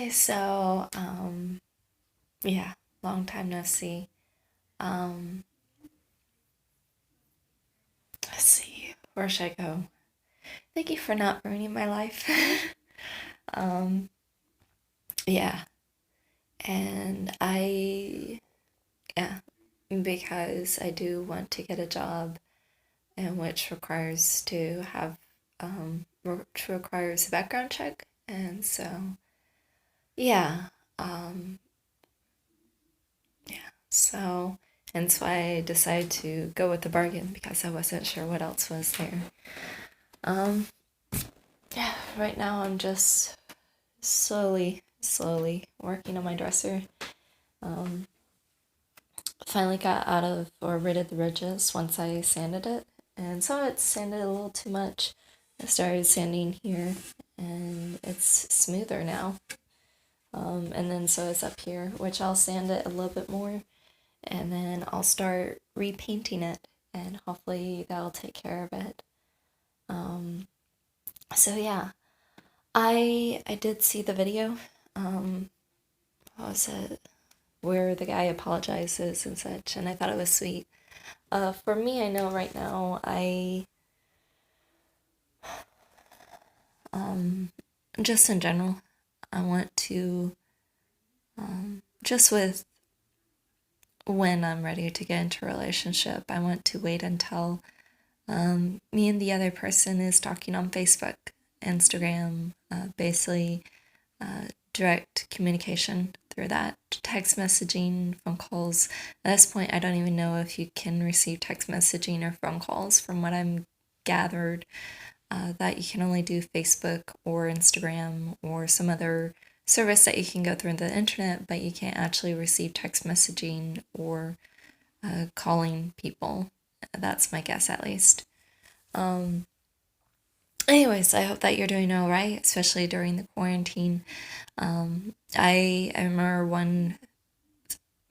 Okay, so yeah, long time no see. Um let's see, where should I go? Thank you for not ruining my life. um yeah, and yeah, because I do want to get a job and which requires to have which requires a background check, and so yeah, um yeah, so hence why I decided to go with the bargain because I wasn't sure what else was there. Um, yeah, right now I'm just slowly working on my dresser. Um, Finally got out of or rid of the ridges once I sanded it, and some of it sanded a little too much. I started sanding here, and it's smoother now. And then so it's up here, which I'll sand it a little bit more, and then I'll start repainting it, and hopefully that'll take care of it. Um, so yeah, I did see the video. What was it? Where the guy apologizes and such, and I thought it was sweet. For me, I know right now um, just in general, I want to, just with when I'm ready to get into a relationship, I want to wait until me and the other person is talking on Facebook, Instagram, basically direct communication through that. Text messaging, phone calls. At this point, I don't even know if you can receive text messaging or phone calls. From what I'm gathered, that you can only do Facebook or Instagram or some other service that you can go through the internet, but you can't actually receive text messaging or calling people. That's my guess, at least. Um, Anyways, I hope that you're doing all right, especially during the quarantine. I remember one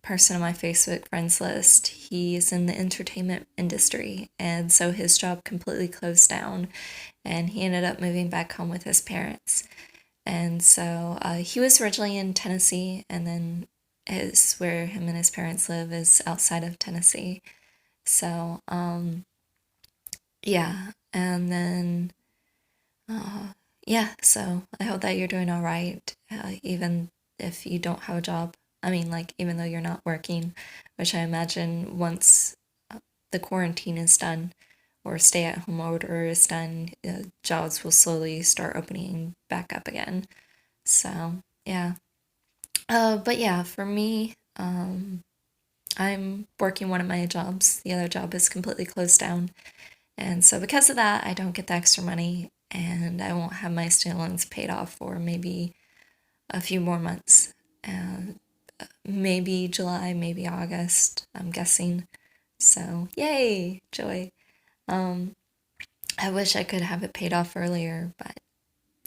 person on my Facebook friends list, he's in the entertainment industry, and so his job completely closed down, and he ended up moving back home with his parents. And so he was originally in Tennessee, and then his where him and his parents live is outside of Tennessee. So yeah, and then uh, yeah, so I hope that you're doing all right, even if you don't have a job. I mean, like, even though you're not working, which I imagine once the quarantine is done or stay at home order is done, jobs will slowly start opening back up again. So, yeah. But yeah, for me, I'm working one of my jobs. The other job is completely closed down. And so, because of that, I don't get the extra money and I won't have my student loans paid off for maybe a few more months. Maybe July, maybe August, I'm guessing. So, yay, joy. Um, I wish I could have it paid off earlier, but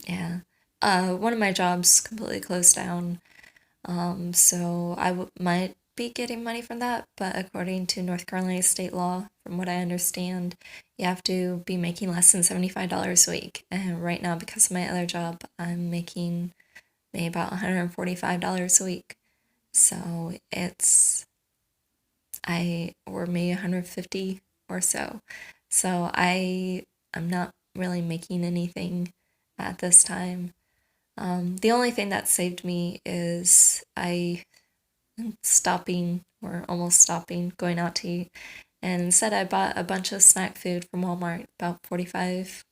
yeah. One of my jobs completely closed down. So might be getting money from that, but according to North Carolina state law, from what I understand, you have to be making less than $75 a week. And right now, because of my other job, I'm making maybe about $145 a week. So or maybe 150 or so. So I'm not really making anything at this time. The only thing that saved me is I stopping or almost stopping going out to eat. And instead, I bought a bunch of snack food from Walmart, about $45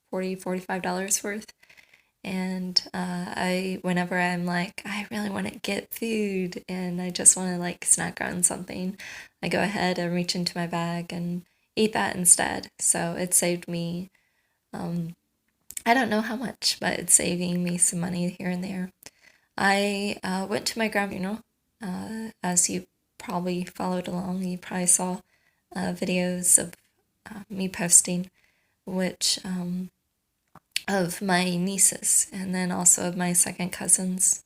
worth. And whenever I'm like, I really want to get food and I just want to like snack on something, I go ahead and reach into my bag and eat that instead. So it saved me, um, I don't know how much, but it's saving me some money here and there. I went to my grandma's funeral. As you probably followed along, you probably saw videos of me posting, which of my nieces, and then also of my second cousins.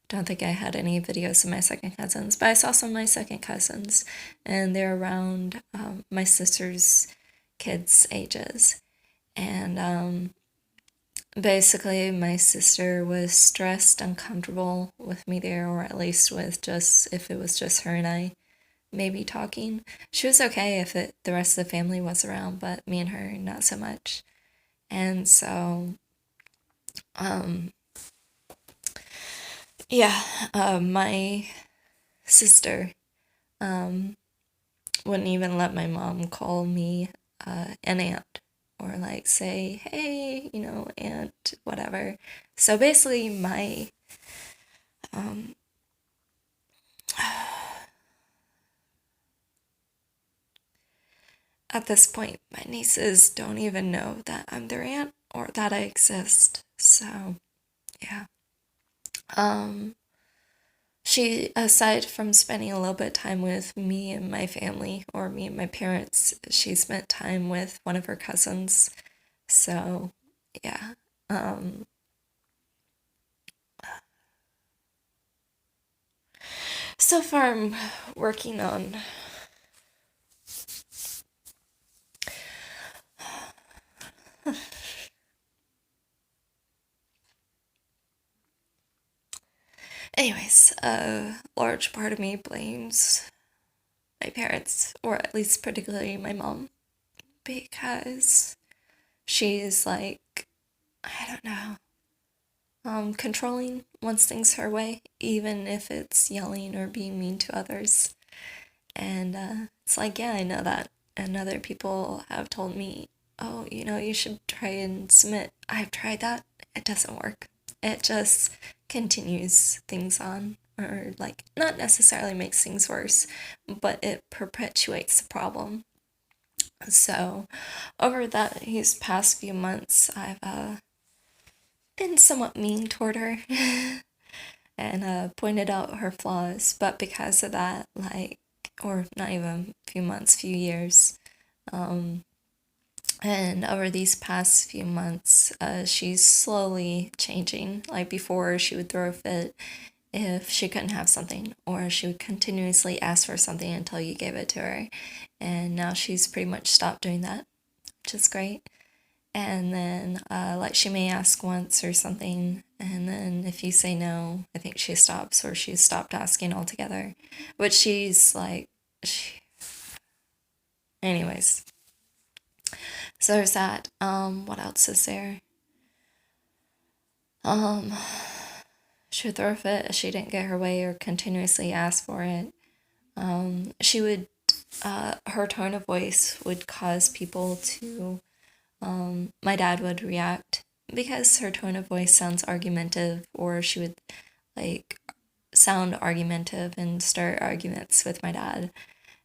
Don't think I had any videos of my second cousins, but I saw some of my second cousins, and they're around my sister's kids' ages. And basically, my sister was stressed, uncomfortable with me there, or at least with just if it was just her and I maybe talking. She was okay if the rest of the family was around, but me and her, not so much. And so, um, yeah, my sister um, wouldn't even let my mom call me an aunt or like say, hey, aunt, whatever. So basically, um, at this point, my nieces don't even know that I'm their aunt or that I exist. So, yeah. Um, she, aside from spending a little bit of time with me and my family, or me and my parents, she spent time with one of her cousins. So, yeah. Um, so far, I'm working on. Anyways, a large part of me blames my parents, or at least particularly my mom, because she's like, I don't know, controlling, wants things her way, even if it's yelling or being mean to others. And it's like, yeah, I know that. And other people have told me, oh, you should try and submit. I've tried that. It doesn't work. It just continues things on, or like, not necessarily makes things worse, but it perpetuates the problem. So, over these past few months, I've been somewhat mean toward her and pointed out her flaws, but because of that, like, or not even a few months, few years, um, and over these past few months, she's slowly changing. Like before, she would throw a fit if she couldn't have something, or she would continuously ask for something until you gave it to her. And now she's pretty much stopped doing that, which is great. And then, like, she may ask once or something, and then if you say no, I think she stops, or she's stopped asking altogether. Which she's like, anyways. So there's that. What else is there? Um, she would throw a fit if she didn't get her way or continuously ask for it. She would, her tone of voice would cause people to, my dad would react because her tone of voice sounds argumentative, or she would like sound argumentative and start arguments with my dad.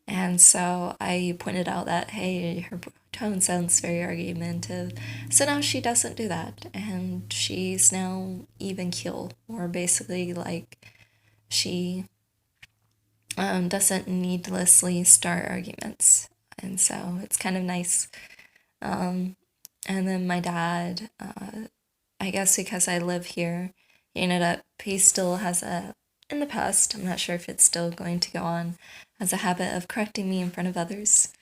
And so I pointed out that, hey, her tone sounds very argumentative. So now she doesn't do that. And she's now even keel, or basically like she doesn't needlessly start arguments. And so it's kind of nice. And then my dad, I guess because I live here, he still has in the past, I'm not sure if it's still going to go on, has a habit of correcting me in front of others.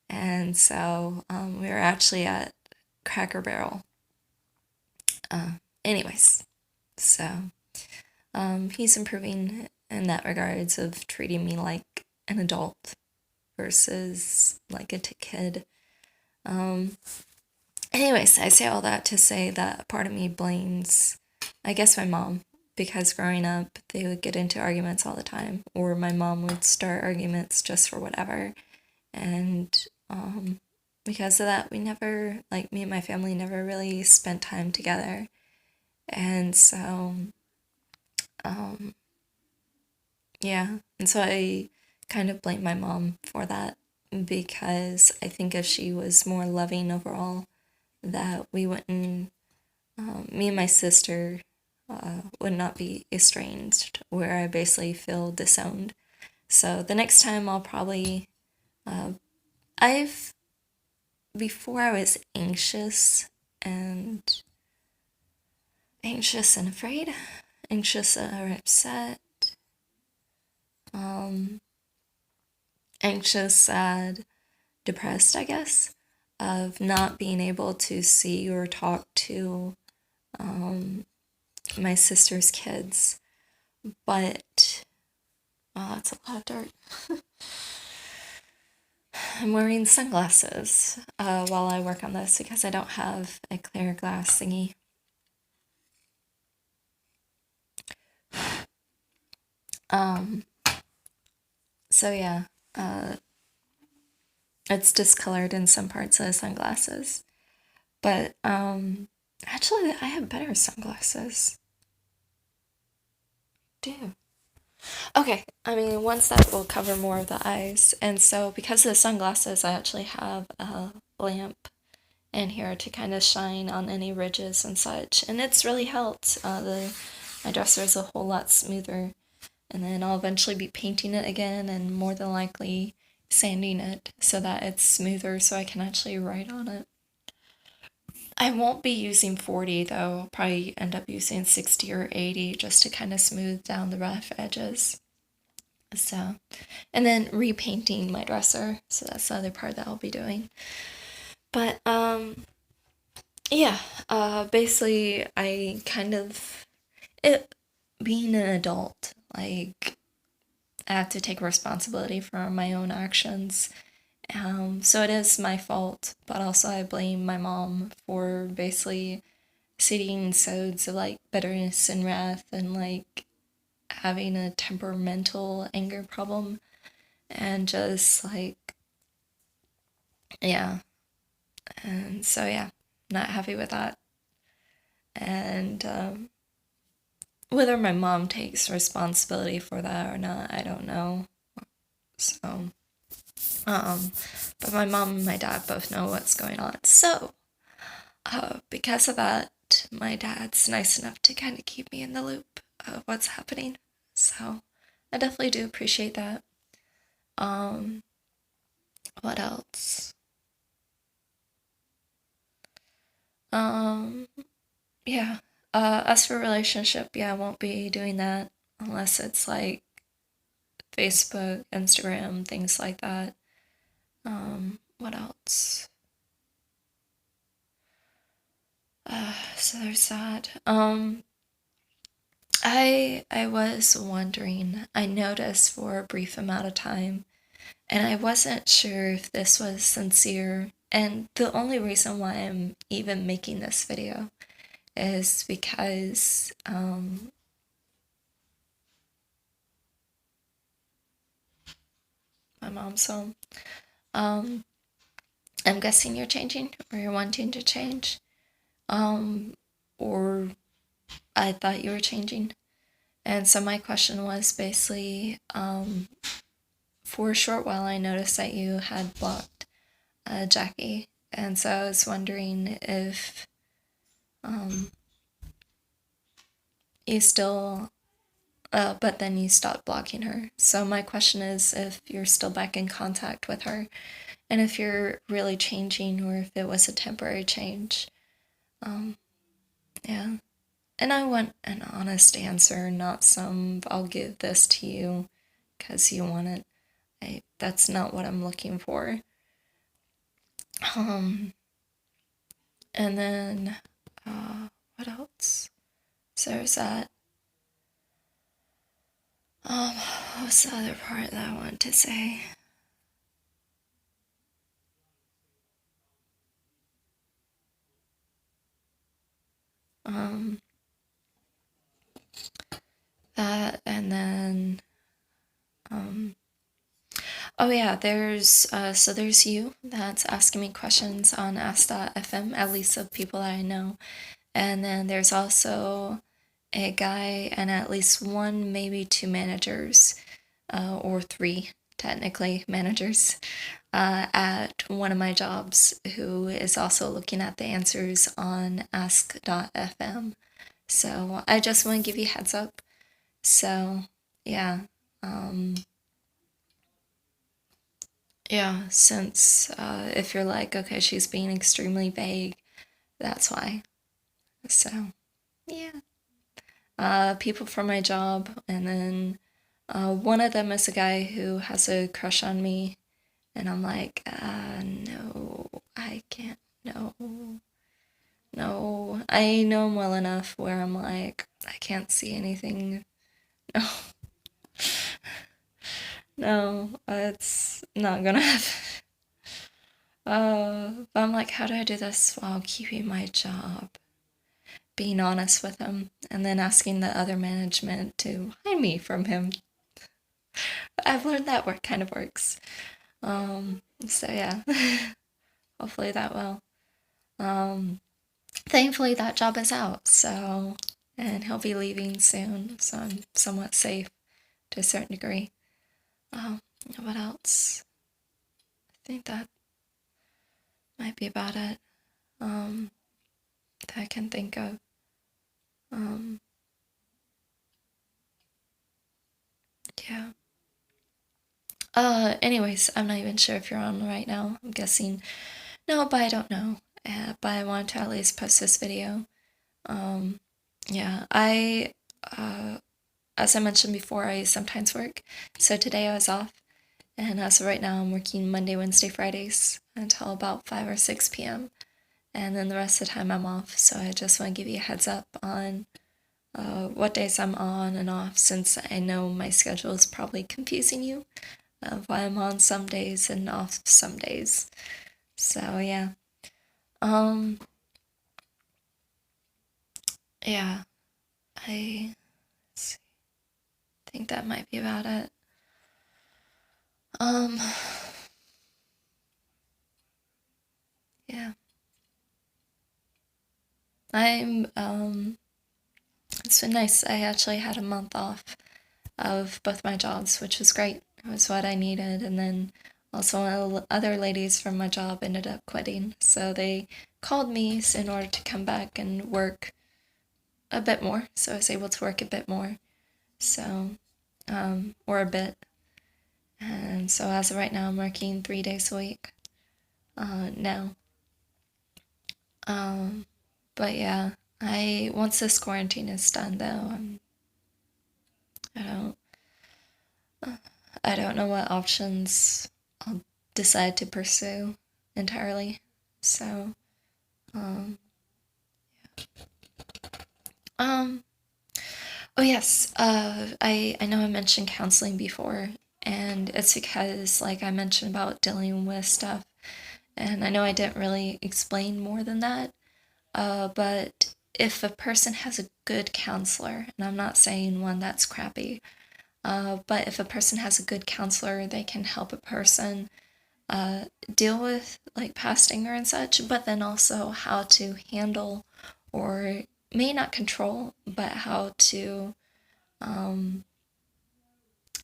And so we were actually at Cracker Barrel. Uh, anyways, so he's improving in that regards of treating me like an adult versus like a kid. Um, anyways, I say all that to say that part of me blames, I guess, my mom, because growing up, they would get into arguments all the time, or my mom would start arguments just for whatever. And because of that, we never, like, me and my family never really spent time together. And so, um, yeah. And so I kind of blame my mom for that, because I think if she was more loving overall, that we wouldn't, me and my sister would not be estranged, where I basically feel disowned. So the next time I'll probably, uh, I've, before I was and anxious and afraid, anxious or upset, um, anxious, sad, depressed, I guess, of not being able to see or talk to my sister's kids, but it's a lot of dirt. I'm wearing sunglasses while I work on this because I don't have a clear glass thingy. So yeah, it's discolored in some parts of the sunglasses. But actually I have better sunglasses. Do. Okay, I mean, one set will cover more of the eyes, and so because of the sunglasses, I actually have a lamp in here to kind of shine on any ridges and such, and it's really helped. My dresser is a whole lot smoother, and then I'll eventually be painting it again, and more than likely sanding it so that it's smoother, so I can actually write on it. I won't be using 40 though. I'll probably end up using 60 or 80 just to kind of smooth down the rough edges. So, and then repainting my dresser. So that's the other part that I'll be doing. But yeah, basically I kind of it being an adult, like I have to take responsibility for my own actions. So it is my fault, but also I blame my mom for basically seeding seeds of like bitterness and wrath and like having a temperamental anger problem and just like yeah. And so yeah, not happy with that. And whether my mom takes responsibility for that or not, I don't know. So but my mom and my dad both know what's going on. So because of that, my dad's nice enough to kind of keep me in the loop of what's happening. So I definitely do appreciate that. What else? Um, yeah. As for relationship, yeah, I won't be doing that unless it's like Facebook, Instagram, things like that. What else? So there's that. I was wondering, I noticed for a brief amount of time, and I wasn't sure if this was sincere. And the only reason why I'm even making this video is because my mom's home. Um, I'm guessing you're changing or you're wanting to change. Or I thought you were changing. And so my question was basically, for a short while, I noticed that you had blocked Jackie. And so I was wondering if you still, but then you stopped blocking her. So my question is if you're still back in contact with her and if you're really changing or if it was a temporary change. Yeah. And I want an honest answer, not some, I'll give this to you because you want it. That's not what I'm looking for. And then, what else? So there's that. What's the other part that I wanted to say? Um, that and then, oh yeah, there's you that's asking me questions on Ask.fm, at least of people that I know. And then there's also a guy and at least one, maybe two managers, or three, technically, managers, at one of my jobs who is also looking at the answers on Ask.fm. So I just want to give you a heads up. So, yeah. Yeah, since if you're like, okay, she's being extremely vague, that's why. So, yeah. People from my job, and then one of them is a guy who has a crush on me, and I'm like, no, I can't, no, No, I know him well enough where I'm like, I can't see anything. No, no, it's not gonna happen. But I'm like, how do I do this while keeping my job? Being honest with him, and then asking the other management to hide me from him. I've learned that work kind of works. So yeah, hopefully that will. Thankfully that job is out, so, and he'll be leaving soon, so I'm somewhat safe to a certain degree. Um, what else? I think that might be about it. That I can think of. Yeah. Anyways, I'm not even sure if you're on right now. I'm guessing no, but I don't know. But I want to at least post this video. Yeah, as I mentioned before, I sometimes work. So today I was off, and as of right now, I'm working Monday, Wednesday, Fridays until about 5 or 6 p.m. And then the rest of the time I'm off. So I just want to give you a heads up on what days I'm on and off, since I know my schedule is probably confusing you of why I'm on some days and off some days. So yeah. Um yeah, I think that might be about it. Um yeah. It's been nice. I actually had a month off of both my jobs, which was great. It was what I needed. And then also other ladies from my job ended up quitting, so they called me in order to come back and work a bit more. So I was able to work a bit more. So, or a bit. And so as of right now, I'm working 3 days a week now. But yeah, once this quarantine is done, though, I don't I don't know what options I'll decide to pursue entirely. So, um, um, oh yes, I know I mentioned counseling before, and it's because, like I mentioned about dealing with stuff, and I know I didn't really explain more than that, but if a person has a good counselor, and I'm not saying one that's crappy, but if a person has a good counselor, they can help a person deal with like past anger and such, but then also how to handle, or may not control, but how to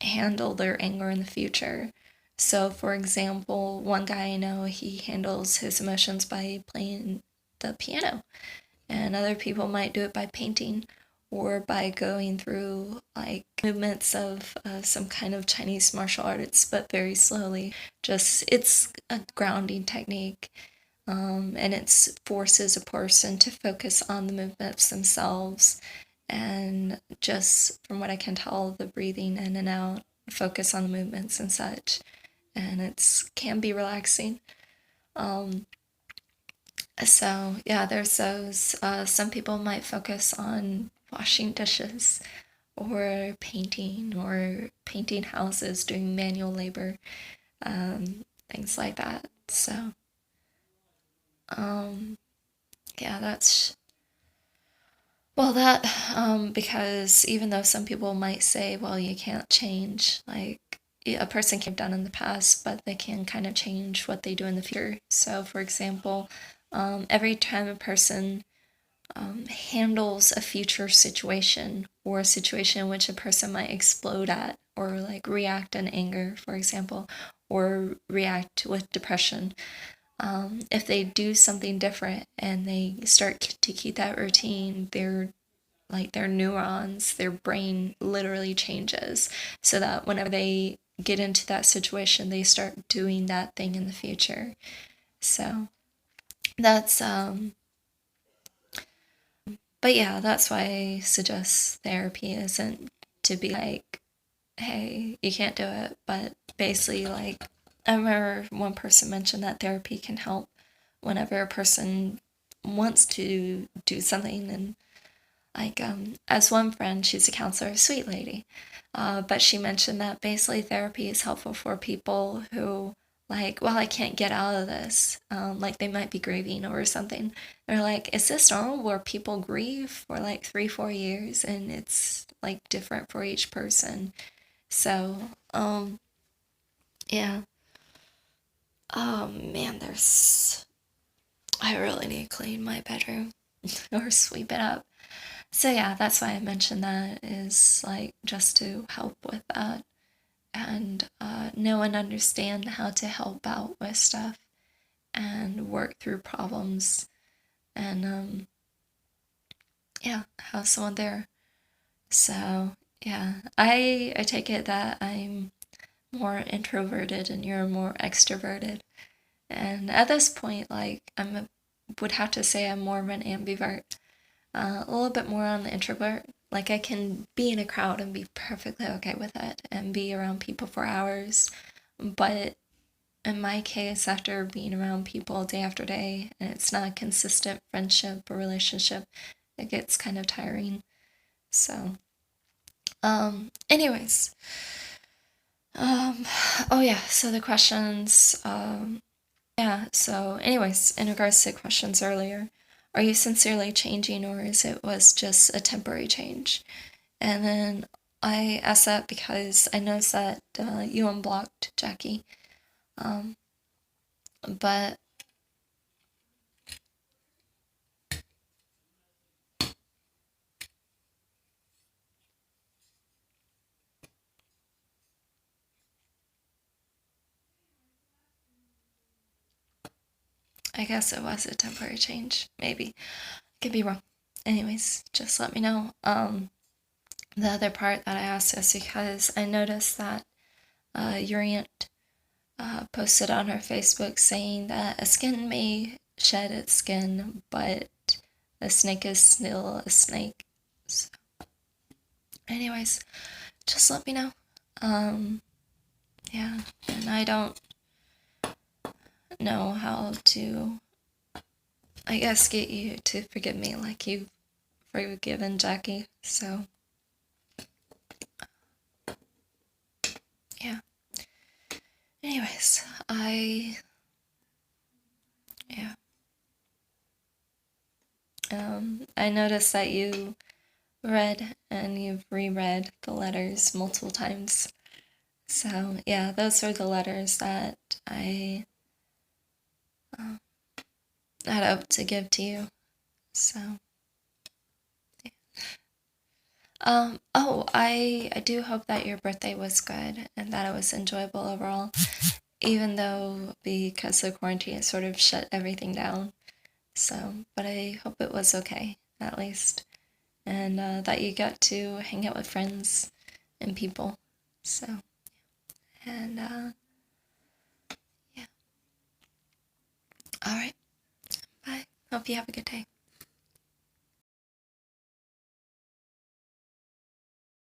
handle their anger in the future. So, for example, one guy I know, he handles his emotions by playing the piano, and other people might do it by painting or by going through like movements of some kind of Chinese martial arts, but very slowly. Just it's a grounding technique, and it forces a person to focus on the movements themselves, and just from what I can tell, the breathing in and out, focus on the movements and such, and it's can be relaxing. Um, so yeah, there's those. Some people might focus on washing dishes, or painting houses, doing manual labor, things like that. So um, yeah, that's well that because even though some people might say, well, you can't change like a person can have done in the past, but they can kind of change what they do in the future. So, for example, every time a person handles a future situation, or a situation in which a person might explode at, or like react in anger, for example, or react with depression. If they do something different and they start to keep that routine, their neurons, their brain literally changes, so that whenever they get into that situation, they start doing that thing in the future. So that's but yeah, that's why I suggest therapy isn't to be like, hey, you can't do it, but basically, I remember one person mentioned that therapy can help whenever a person wants to do something. And like, as one friend, she's a counselor, a sweet lady, but she mentioned that basically therapy is helpful for people who, like, well, I can't get out of this. Like they might be grieving or something. They're like, is this normal where people grieve for like 3-4 years and it's like different for each person? So, yeah. Oh man, I really need to clean my bedroom or sweep it up. So yeah, that's why I mentioned that, is like just to help with that and know and understand how to help out with stuff and work through problems and yeah, have someone there. So yeah, I take it that I'm more introverted and you're more extroverted. And at this point, like would have to say I'm more of an ambivert, a little bit more on the introvert. Like I can be in a crowd and be perfectly okay with it and be around people for hours. But in my case, after being around people day after day and it's not a consistent friendship or relationship, it gets kind of tiring. So, anyways, um, oh yeah, so the questions, yeah, so anyways, in regards to questions earlier, are you sincerely changing or is it was just a temporary change? And then I asked that because I noticed that you unblocked Jackie. Um, but I guess it was a temporary change. Maybe. Could be wrong. Anyways, just let me know. The other part that I asked is because I noticed that your aunt posted on her Facebook saying that a skin may shed its skin, but a snake is still a snake. So, anyways, just let me know. Um, yeah, and I don't know how to, I guess, get you to forgive me like you've forgiven Jackie. So, yeah. Anyways, yeah. I noticed that you read and you've reread the letters multiple times. So, yeah, those are the letters that I uh, had hoped to give to you. So, yeah. Oh, I do hope that your birthday was good and that it was enjoyable overall, even though because of quarantine it sort of shut everything down. So, but I hope it was okay, at least. And that you got to hang out with friends and people. So, and yeah. All right. Bye. Hope you have a good day.